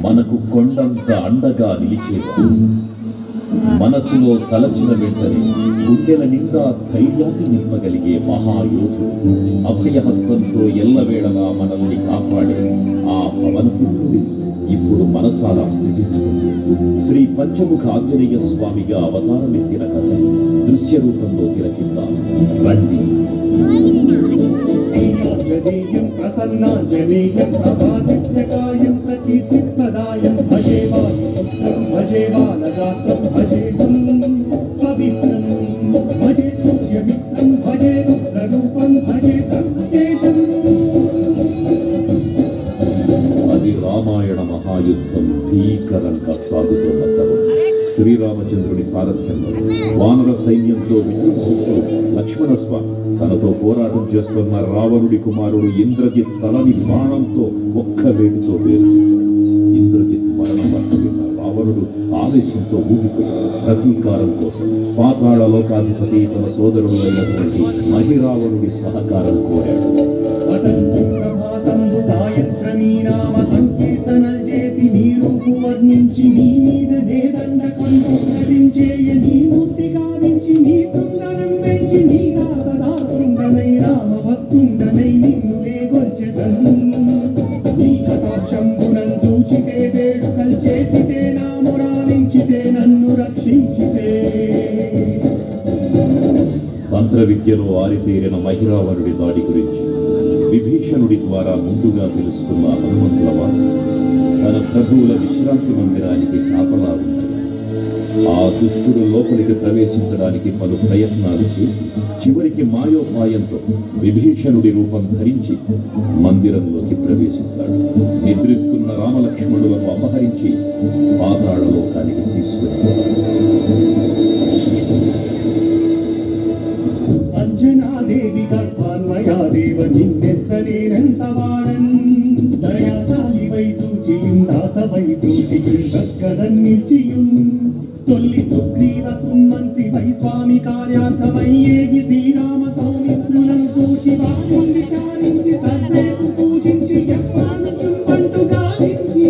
మనకు కొండంత అండగా నిలిచేవాడు. మనసులో తలచిన వెంటనే గుండెల నిండా ధైర్యాన్ని నింపగలిగే మహాయోధుడు, అభయహస్తంతో ఎల్లవేళలా మనల్ని కాపాడే ఆ పవనపుత్రుడి ఇప్పుడు మనసారా స్థితించుకుంది. శ్రీ పంచముఖ ఆంజనేయ స్వామిగా అవతారమెత్తిన కథ దృశ్య రూపంలో తిలకిద్దాం రండి. ప్రసన్నాంజనేయం ప్రభాదిత్యకాయం ప్రకీర్తిప్రదాయం భజే వాయుపుత్రం భజే బాలగాత్రం భజేహం పవిత్రం భజే సూర్యమిత్రం భజే రుద్రరూపం భజే బ్రహ్మదేశం. అది రామాయణ మహాయుద్ధం భీకరంగా సాగుతున్న తరుణం. శ్రీరామచంద్రుని సారథ్యంలో వానర సైన్యంతో విజృంభిస్తూ లక్ష్మణస్వామి తనతో పోరాటం చేస్తున్న రావణుడి కుమారుడు ఇంద్రజిత్ తలని బాణంతో ఒక్క వేటుతో వేరు చేశాడు. ఇంద్రజిత్ మరణం విన్న రావణుడు ఆవేశంతో ఊగిపోయి ప్రతీకారం కోసం పాతాళ లోకాధిపతి తన సోదరుడు అయినటువంటి మహిరావణుడి సహకారం కోరాడు. వర్ణించి నీ మీద నేదండ కంచేయ నీ మూర్తి గావించి నీ సుందరం పెంచి నీ రాధదాసుండనై రామభక్తుండనై నిన్నులే గొల్చెదను. నీ కటాక్షంబునం చూచితే వేడుకల్ చేసితే నామురాలించితే నన్ను రక్షించితే. తంత్ర విద్యలో ఆరితేరిన మహిరావణుడి దాడి గురించి విభీషణుడి ద్వారా ముందుగా తెలుసుకున్న హనుమంతుల వారు తన ప్రభువుల విశ్రాంతి మందిరానికి కాపలా ఉన్నాయి. ఆ దుష్టుడు లోపలికి ప్రవేశించడానికి పలు ప్రయత్నాలు చేసి చివరికి మాయోపాయంతో విభీషణుడి రూపం ధరించి మందిరంలోకి ప్రవేశిస్తాడు. నిద్రిస్తున్న రామలక్ష్మణులను అపహరించి పాతాళ లోకానికి తీసుకుని అంజనాదేవి గర్భాన్వయాదేవ నిన్నెచ్చలేనంత వాడన్ దయాశాలివై చూచియుం దాసవై దూచియుం దక్కదన్నిల్చియుం తొల్లి సుగ్రీవకుం మంత్రివై స్వామి కార్యార్థమై ఏగి శ్రీరామ సౌమిత్రులం చూచి వాక్యం విచారించి సర్వేపు పూజించి యత్నాంటూ గావించి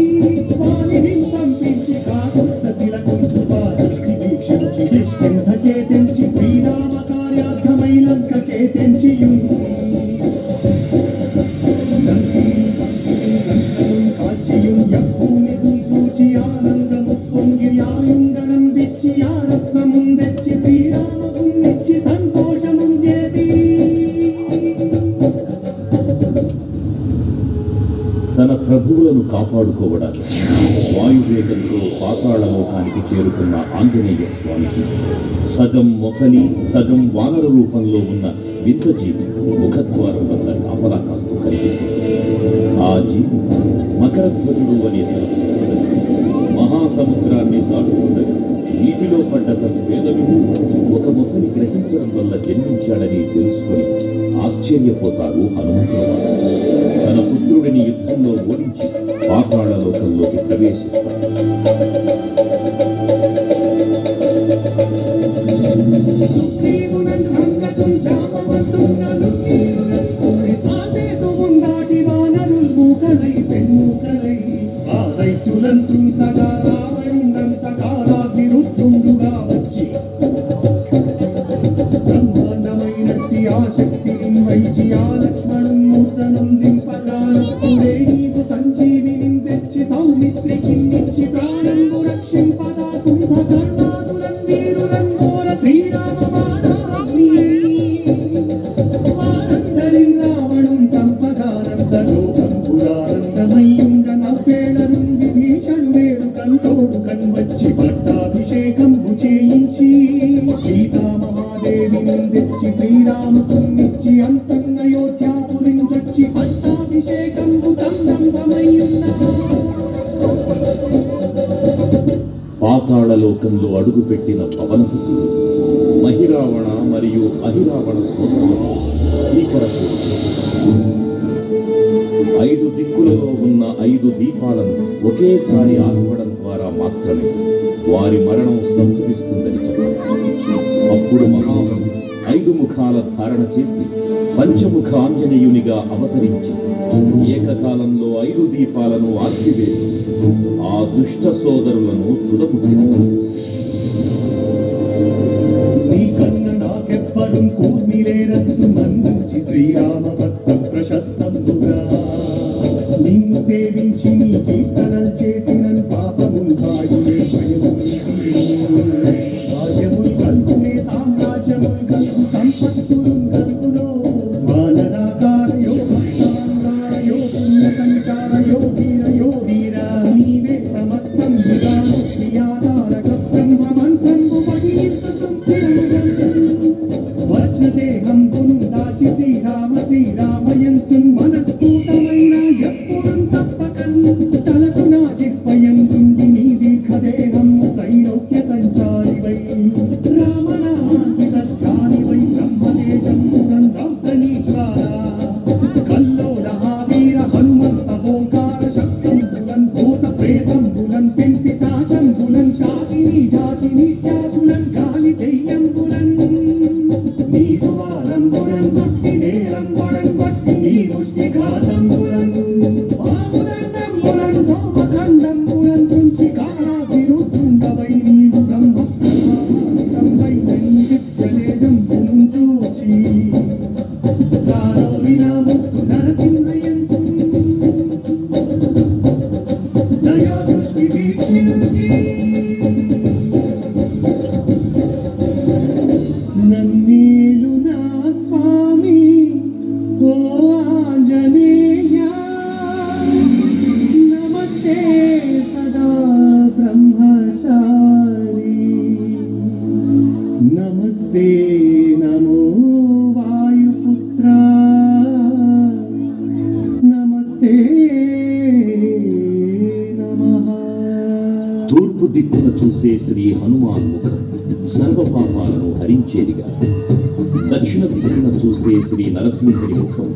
వాలిని పంపించి కాకుత్సతిలకుం కృపాదృష్టి వీక్షించి దుష్యంత చేతించి శ్రీరామ కార్యార్థమై లంకకే తెంచియుం తన ప్రభువులను కాపాడుకోవడానికి వాయువేగంతో పాతాళలోకానికి చేరుకున్న ఆంజనేయ స్వామికి సగం మొసలి సగం వానర రూపంలో ఉన్న వింతజీవి ముఖద్వారం వద్ద కాపలా కాస్తూ కనిపిస్తుంది. ఆ జీవి మకరధ్వజుడు అనే తన మహాసముద్రాన్ని దాటుతుండగా నీటిలో పడ్డ తన పేదవిడు ఒక మొసలి గ్రహించడం వల్ల జన్మించాడని తెలుసుకొని ఆశ్చర్యపోతారు హనుమంతుల వారు. తన పుత్రుడిని యుద్ధంలో ఓడించి పాతాళ లోకంలోకి ప్రవేశిస్తాడు. బ్రహ్మాండమైనట్టి ఆ శక్తిని వైచి ఆ లక్ష్మణుం మూర్తనుందింపగానప్పుడే నీకు సంజీవిని తెచ్చి సౌమిత్రికి నిచ్చి ప్రాణంబు రక్షింపదా కుంభకర్ణాదులం వీరులం ఘోర శ్రీరామ బాణాగ్ని వారందరిం రావణుం చంపగానందలోకం పురానందమయ్యుండ నవ్వేళనుం విభీషణుడేడు కంటోడు కన్వచ్చి పట్టాభిషేకంబు చేయించి సీతామహాదేవిని తెచ్చి శ్రీరామునిచ్చి అంతన్నయోధ్యాపురించొచ్చి పట్టాభిషేకంబు సంరంభమయ్యున్న. పాతాళ లోకంలో అడుగుపెట్టిన పవనపుత్రుడు మహిరావణ మరియు అహిరావణ సోదరులతో భీకరపోరు. 5 దిక్కులలో ఉన్న 5 దీపాలను ఒకేసారి ఆర్పడం ద్వారా మాత్రమే వారి మరణం సంభవిస్తుందని చెప్పారు. అప్పుడు మహాబలి 5 ముఖాల ధారణ చేసి పంచముఖ ఆంజనేయునిగా అవతరించి ఏకకాలంలో 5 దీపాలను ఆర్పివేసి ఆ దుష్ట సోదరులను తుదముట్టిస్తాను. నీ కన్న నాకెవ్వరు కూర్మిలేరచ్చు మంచి శ్రీరామ భక్త ప్రశస్తంబుగా నిన్ను సేవించి నీ కీర్తనలు చేసిన పాపములు కాయునే భాగ్యములు కలుగునే సామ్రాజ్యములు కలుగు సంపత్తులు కలుగులో వానరాకారయో భక్తాంగారయో పుణ్య సంచారయో వీరయో వీర నీవే సమస్తం విధానోద్యాధారక బ్రహ్మమంత్రంబు పఠించు వజ్రదేహం గును దాచి శ్రీరామయంచు మనస్ఫూటమైన ఎప్పుడం తప్పకన్ తలకు నా జిహ్వయందుండి నీ దీర్ఘదేహం త్రైలోక్య సంచారివై రామనామాంకిత ధ్యానివై బ్రహ్మదేశం సుగంధీశ్వర కల్లోల వీర హనుమంత ఓంకార శక్తంబులన్ భూత ప్రేతంబులన్ పెంపి సాశంబులన్ శాతిని జాతిని త్యాగులన్ గాలి దెయ్యంబులన్ నీ సువారంబులన్ భక్తి నేరంబులన్ భక్తి నీ ముష్టిఘాతంబులన్ బాబులంబులన్ భోమఖండంబులన్ తుంచి కారాభిరుద్ధుండవై నీవు బ్రహ్మై నీ విద్యలేజంబును చూచి కారోవినాముక్తు నరసింహయంతు దయా దృష్టి వీక్షించి నన్నేలు నా స్వామి ఓ ఆంజనేయ నమస్తే సదా బ్రహ్మచారి నమస్తే నమో వాయుపుత్ర నమస్తే నమః. తూర్పు దిక్కున చూసే శ్రీ హనుమాన్ ముఖం సర్వ పాపాలను హరించేదిగా, దక్షిణ దిక్కున చూసే శ్రీ నరసింహుని ముఖం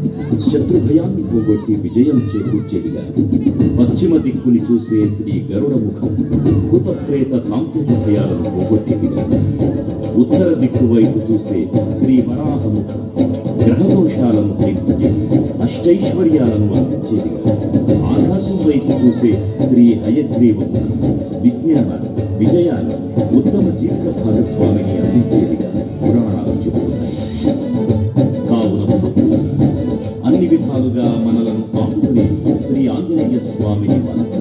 శత్రుభయాన్ని పోగొట్టి విజయం చేకూర్చేదిగా, పశ్చిమ దిక్కుని చూసే శ్రీ గరుడ ముఖం భూత ప్రేత తాంత్రిక భయాలను పోగొట్టేదిగా, ఉత్తర దిక్కు వైపు చూసే శ్రీ వరాహ ముఖం గ్రహదోషాలను చేసి అష్టైశ్వర్యాలను అందించేదిగా, ఆకాశం వైపు చూసే శ్రీ హయగ్రీవ ముఖం విజ్ఞానాన్ని విజయాన్ని ఉత్తమ జీవిత భాగస్వామిని అందించేదిగా పురాణాలు చెబుతున్నాయి. కావున భక్తులు అన్ని విధాలుగా మనలను ఆపుకుని శ్రీ ఆంజనేయ స్వామిని